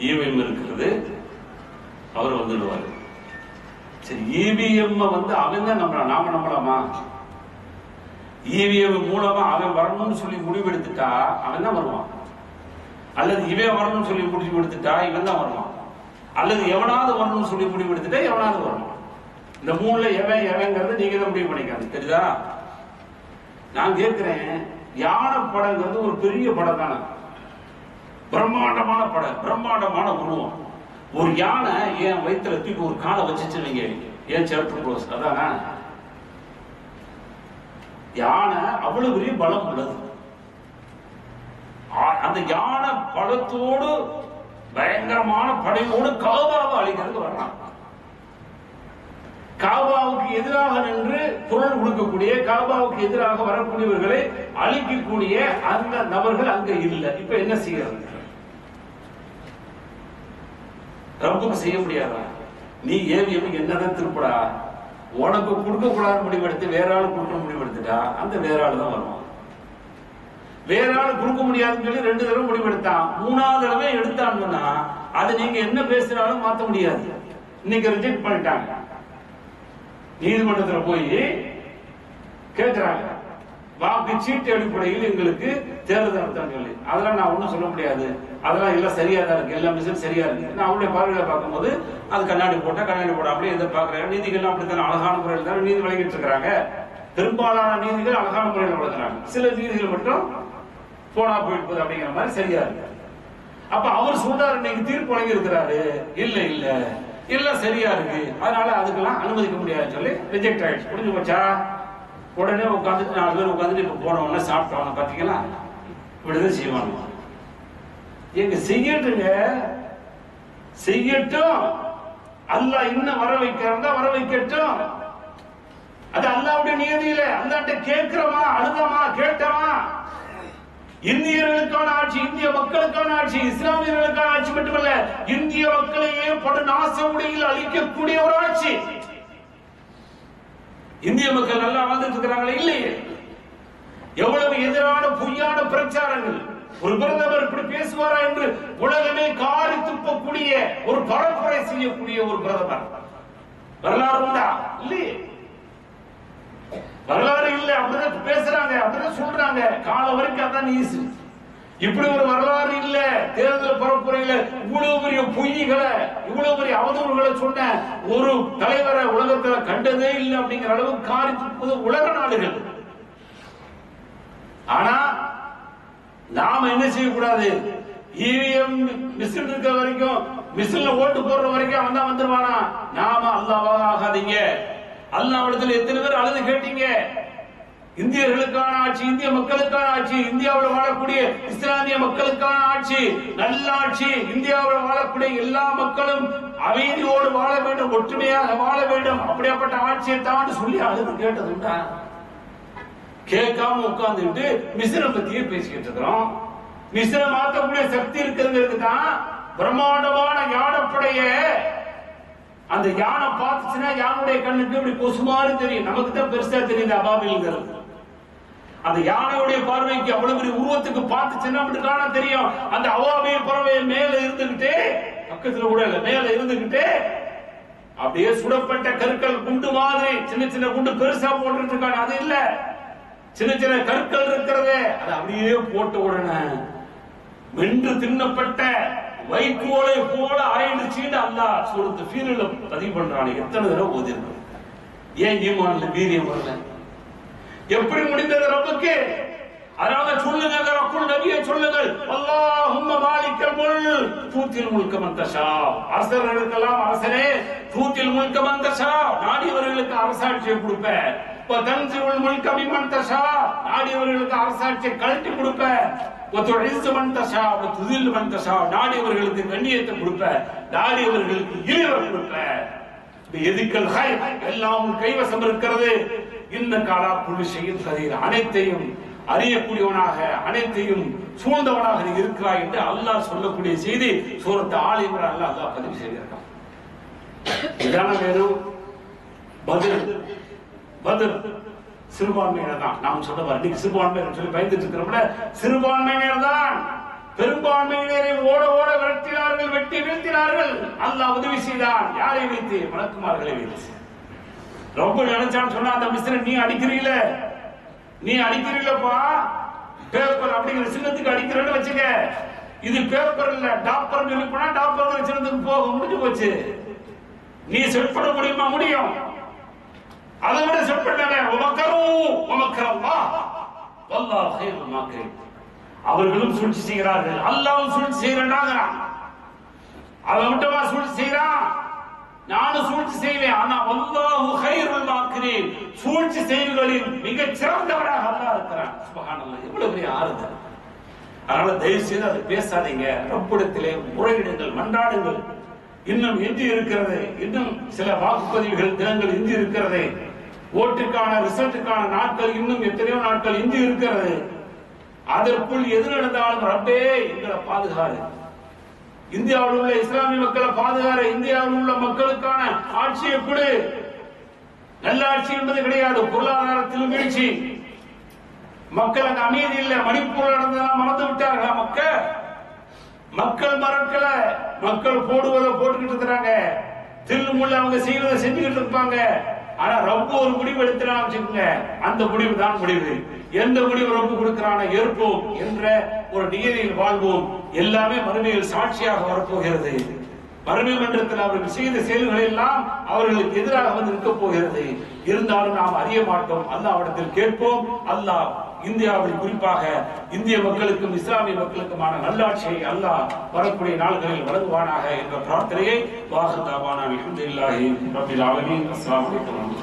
இவிஎம் இருக்கிறது, அவர் வந்துடுவாரு. சரி, இவிஎம் அவன் தான் நம்பலாம், நாம நம்பலாமா? இவிஎம் மூலமா அவன் வரணும்னு சொல்லி முடிவெடுத்துட்டா அவன் தான் வருவான், அல்லது இவன் வரணும்னு சொல்லி முடிவெடுத்துட்டா இவன் தான் வருவான், அல்லது எவனாவது வரணும்னு சொல்லி முடிவெடுத்துட்டா எவனாவது வருவான். இந்த மூணுல எவன் எவங்கிறது நீங்க தான் முடிவு பண்ணிக்காது. தெரியுதா? நான் கேட்கிறேன், யானை படங்கிறது ஒரு பெரிய படம் தானே, பிரம்மாண்டமான படம், பிரம்மாண்டமான உருவம். ஒரு யானை என் வயிற்றுல தூக்கி ஒரு காலை வச்சுச்சுவீங்க, ஏன் சேர்த்து க்ளோஸ், அதானா? யானை அவ்வளவு பெரிய பலம் உள்ளது. அந்த யானை பலத்தோடு பயங்கரமான படையோடு காபாவை அழிக்கிறது வர்றான். காபாவுக்கு எதிராக நின்று குரல் கொடுக்கக்கூடிய, காபாவுக்கு எதிராக வரக்கூடியவர்களை அழிக்கக்கூடிய அந்த நபர்கள் அங்க இல்லை. இப்ப என்ன செய்யறது? ரப்புக்கு செய்ய முடியாதா? நீ ஏவிஎம் என்னதான் திருப்படா, உனக்கு கொடுக்க கூடாது முடிவெடுத்து வேற ஆள் கொடுக்க முடிவெடுத்துட்டா அந்த வேற ஆள் தான் வருவான். வேற ஆள் கொடுக்க முடியாதுன்னு சொல்லி 2 தடவை முடிவெடுத்தான், 3ஆவது தடவை எடுத்தான்னா அதை நீங்க என்ன பேசுறாலும் மாற்ற முடியாது. இன்னைக்கு ரிஜெக்ட் பண்ணிட்டாங்க. நீதிமன்றத்தில் போய் கேட்கிறாங்க, வாக்கு சீட்டு அடிப்படையில் எங்களுக்கு தேர்தல் நடத்தான்னு சொல்லி. அதெல்லாம் நான் ஒன்றும் சொல்ல முடியாது, அதெல்லாம் எல்லாம் சரியா தான் இருக்கு, எல்லா மிஷின் சரியா இருக்கு. நான் அவருடைய பார்வையில பார்க்கும்போது அது கண்ணாடி போட்டா கண்ணாடி போடாமலே எதை பார்க்குறாங்க. நீதிகள்லாம் அப்படித்தான் அழகான முறையில் தான் நீதி வழங்கிட்டு இருக்கிறாங்க. பெரும்பாலான நீதிகள் அழகான முறையில் வழங்குறாங்க. சில நீதிகள் மட்டும் போனா போயிட்டு அப்படிங்கிற மாதிரி சரியா இருக்கு. அப்ப அவர் சொல்றாரு, இன்னைக்கு தீர்ப்பு வழங்கி இருக்கிறாரு, இல்ல இல்ல எல்லாம் சரியா இருக்கு, அதனால அதுக்கெல்லாம் அனுமதிக்க முடியாதுன்னு சொல்லி ரிஜெக்ட் ஆயிடுச்சு. புரிஞ்சு போச்சா? உடனே உட்காந்துட்டு 4 பேர் உட்காந்துட்டு இப்ப போனவொடனே சாப்பிட்டவங்க பாத்தீங்களா, இப்படிதான் செய்வாங்க. எங்க செய்யட்டுங்க, செய்யட்டும். அல்லாஹ் இன்னும் வர வைக்கிறதா வர வைக்கட்டும். அது அல்லாஹ்வுடைய நியதியில. அல்லாஹ்ட்ட கேட்கிறோமா, அழுதமா, கேட்டமா? இந்தியர்களுக்கான ஆட்சி, இந்திய மக்களுக்கான ஆட்சி, இஸ்லாமியர்களுக்கான ஆட்சி மட்டுமல்ல, இந்திய மக்களையே படு நாச முறையில் அழிக்கக்கூடிய ஒரு ஆட்சி. இந்திய மக்கள் நல்லா வாழ்ந்துட்டு இருக்கிறாங்களே இல்லையே? எவ்வளவு எதிரான பொய்யான பிரச்சாரங்கள். ஒரு பிரதமர் இப்படி பேசுவாரா என்று உலகமே காரி துப்பக்கூடிய ஒரு பரப்புரை செய்யக்கூடிய ஒரு பிரதமர் வரலாறு உண்டா? இல்லையே, வரலாறு இல்லை. அப்படிதான் பேசுறாங்க, அப்படிதான் சொல்றாங்க. காலம் வரைக்கும் அதான் ஈஸி. இப்படி ஒரு வரலாறு இல்ல. தேர்தல் பரப்புரையில இவ்வளவு பெரிய பொய்களை, இவ்வளவு பெரிய அவதூறுகளை சொன்ன ஒரு தலைவரை உலகத்துல கண்டதே இல்லை அப்படிங்கிற அளவுக்கு காரி துப்புது உலக நாடுகள். ஆனா நாம என்ன செய்யக்கூடாது? இவிஎம் மிஷின் இருக்கிற வரைக்கும், மிஷின்ல ஓட்டு போடுற வரைக்கும் அவன் தான் வந்துருவானா? நாம அல்லாஹ் ஆகாதீங்க. அல்லாஹ்விடத்தில் எத்தனை பேர் அழுது கேட்டீங்க? இந்தியர்களுக்கான ஆட்சி, இந்திய மக்களுக்கான ஆட்சி, இந்தியாவில் வாழக்கூடிய இஸ்லாமிய மக்களுக்கான ஆட்சி, நல்ல ஆட்சி, இந்தியாவில் வாழக்கூடிய எல்லா மக்களும் அமைதியோடு வாழ வேண்டும், ஒற்றுமையாக வாழ வேண்டும், அப்படியாப்பட்ட ஆட்சியை தான் சொல்லி அழுது கேட்டதுண்டா? கேட்காம உட்கார்ந்துட்டு மிஸ்ர பத்தியே பேசிக்கிட்டு இருக்கிறோம். மிஸ்ர மாற்றக்கூடிய சக்தி இருக்கிறதுக்கு தான் பிரம்மாண்டமான யானைப்படைய அந்த யானை பார்த்துச்சுன்னா யானுடைய கண்ணுக்கு இப்படி கொசு மாதிரி தெரியும். நமக்கு தான் பெருசா தெரியுது அபாபில்ங்கிறது. அந்த யானையுடைய பார்வைக்கு அவ்வளவு பெரிய உருவத்துக்கு பார்த்துச்சுன்னா அப்படி காண தெரியும். அந்த அவாபிய பறவை மேல இருந்துகிட்டே, பக்கத்துல கூட இல்ல, மேல இருந்துகிட்டே அப்படியே சுடப்பட்ட கற்கள் குண்டு மாதிரி சின்ன சின்ன குண்டு பெருசா போட்டுட்டு இருக்காங்க. அது இல்ல, சின்ன சின்ன கற்கள் இருக்கிறது, அது அப்படியே போட்ட உடனே வென்று தின்னப்பட்ட வைக்கோலை போல ஆயிடுச்சுன்னு அல்லாஹ் சூரத்து ஃபீல்ல பதிவு பண்றானே. எத்தனை தடவை ஓதிருக்கு? ஏன் ஈமான்ல வீரியம் வரல? எப்படி முடிந்தது ரப்புக்கு? அதனால சொல்லுங்க, ரப்புல் நபியே சொல்லுங்கள், அல்லாஹும்ம மாலிக்கல் முல்க் தூத்தில் முல்க மன் தஷா. அரசர்களுக்கெல்லாம் அரசரே, தூத்தில் முல்க மன் தஷா, நாடியவர்களுக்கு அரசாட்சியை கொடுப்ப. தன்சில் முல்க மிமன் தஷா, நாடியவர்களுக்கு அரசாட்சியை கழட்டி கொடுப்ப. நாடியவர்களுக்கு கண்ணியத்தை கொடுப்ப, நாடியவர்களுக்கு இழிவை கொடுப்ப. எல்லாம் கைவசம் இருக்கிறது. இந்த காலா புள்ளி செய்யும் கதீர், அனைத்தையும் அறியக்கூடியவனாக, அனைத்தையும் சூழ்ந்தவனாக நீ இருக்கிறாய் என்று அல்லாஹ் சொல்லக்கூடிய செய்தி சூரத்து ஆல் இம்ரான்ல அல்லாஹ் பதிவு செய்திருக்கான். இதான வேணும் பத்ர் சிறுபான்மையினர் தான். நாம் சொல்ல வர சிறுபான்மையினர் சொல்லி பயந்துட்டு இருக்கிறோம்ல, சிறுபான்மையினர் தான் பெரும்பான்மையினரை ஓட ஓட விரட்டினார்கள், வெட்டி வீழ்த்தினார்கள். அல்லாஹ் உதவி செய்தான். யாரை வைத்து? மலக்குமார்களை வைத்து. ரொம்ப நினைச்சான்னு சொன்னா அந்த மிஸ்ரன் நீ அடிக்கிறீங்களப்பா, பேப்பர் அப்படிங்கிற சின்னத்துக்கு அடிக்கிறேன்னு வச்சுக்க. இது பேப்பர் இல்ல, டாப்பர் சொல்லி போனா டாப்பர் சின்னத்துக்கு போக முடிஞ்சு போச்சு. நீ செட் பண்ண முடியுமா? முடியும். அதை விட செட் பண்ணாங்க. அவர்களும் சூழ்ச்சி செய்கிறார்கள், அல்லாஹ்வும் சூழ்ச்சி செய்யறான். அவன் விட்டமா சூழ்ச்சி செய்யறான், நானும் சூழ்ச்சி செய்வேன். ஆனா அல்லாஹு கைருல் மாக்கிரீன், சூழ்ச்சி செய்வர்களில் மிக சிறந்தவராக அல்லாஹ் இருக்கிறான். சுப்ஹானல்லாஹ், எவ்வளவு பெரிய ஆறுதல். அதனால தயவு செய்து அதை பேசாதீங்க. ரப்பிடத்திலே முறையிடுங்கள், மன்றாடுங்கள். இன்னும் எஞ்சி இருக்கிறது, இன்னும் சில வாக்குப்பதிவுகள் தினங்கள் எஞ்சி இருக்கிறது. ஓட்டுக்கான ரிசல்ட்டுக்கான நாட்கள் இன்னும் எத்தனையோ நாட்கள் எஞ்சி இருக்கிறது. அதற்குள் எது நடந்தாலும் ரப்பே எங்களை பாதுகாரு, இந்தியாவில் உள்ள இஸ்லாமிய மக்களை பாதுகாரு, இந்தியாவில் உள்ள மக்களுக்கான ஆட்சியை கொடு. நல்ல ஆட்சி என்பது கிடையாது. பொருளாதாரத்திலும் வீழ்ச்சி, மக்களுக்கு அமைதி இல்லை. மணிப்பூர் நடந்ததெல்லாம் மறந்து விட்டார்களா? மக்கள் மறக்கல. மக்கள் போடுவதை போட்டுக்கிட்டு இருக்கிறாங்க, தில்லு முள்ள அவங்க செய்வதை செஞ்சுக்கிட்டு இருப்பாங்க. ஆனா ரப்பு ஒரு முடிவு எடுத்துறான்னு வச்சுக்கோங்க, அந்த முடிவு தான் முடிவு. எந்த முடிவு ரப்பு கொடுக்கிறான ஏற்போம் என்ற ஒரு நியதியில் வாழ்வோம். எல்லாமே மறுமையில் சாட்சியாக வரப்போகிறது. மறுமை மன்றத்தில் அவர்கள் செய்த செயல்கள் எல்லாம் அவர்களுக்கு எதிராக வந்து நிற்க போகிறது. இருந்தாலும் நாம் அறிய மாட்டோம். அல்லாஹ்விடத்தில் கேட்போம். அல்லாஹ் இந்தியாவில் குறிப்பாக இந்திய மக்களுக்கும் இஸ்லாமிய மக்களுக்குமான நல்லாட்சியை அல்லாஹ் வரக்கூடிய நாள்களில் வழங்குவானாக என்ற பிரார்த்தனையை வாஹ் தாவானா அல்ஹம்துலில்லாஹி ரப்பில் ஆலமீன். அஸ்ஸலாமு அலைக்கும்.